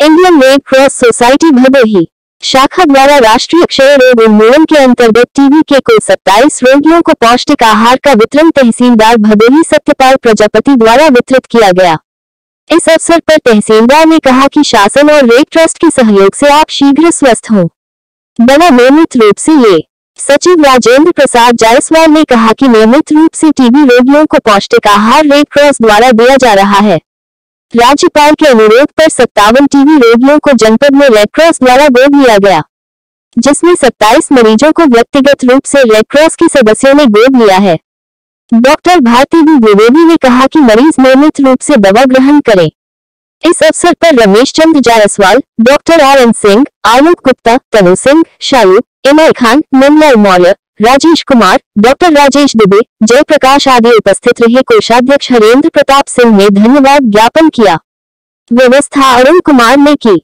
Indian red cross society Bhadohi शाखा द्वारा राष्ट्रीय क्षय रोग उन्मूलन के अंतर्गत टीबी के कुल 27 रोगियों को पौष्टिक आहार का वितरण तहसीलदार भदोही सत्यपाल प्रजापति द्वारा वितरित किया गया। इस अवसर पर तहसीलदार ने कहा कि शासन और रेड ट्रस्ट के सहयोग से आप शीघ्र स्वस्थ हों। बना नियमित रूप से ये सचिव राजेंद्र प्रसाद जायसवाल ने कहा कि नियमित रूप से टीबी रोगियों को पौष्टिक आहार रेड क्रॉस द्वारा दिया जा रहा है। राज्यपाल के अनुरोध पर 57 टीबी रोगियों को जनपद में रेड क्रॉस द्वारा गोद लिया गया, जिसमें 27 मरीजों को व्यक्तिगत रूप से रेड क्रॉस के सदस्यों ने गोद लिया है। डॉक्टर भारती द्विवेदी ने कहा कि मरीज नियमित रूप से दवा ग्रहण करें। इस अवसर पर रमेश चंद्र जायसवाल, डॉक्टर RN सिंह, आलोक गुप्ता, तनु सिंह, शालू, इमर खान, नंदलाल मौर्य, राजेश कुमार, डॉक्टर राजेश दुबे, जयप्रकाश आदि उपस्थित रहे। कोषाध्यक्ष हरेंद्र प्रताप सिंह ने धन्यवाद ज्ञापन किया। व्यवस्था अरुण कुमार ने की।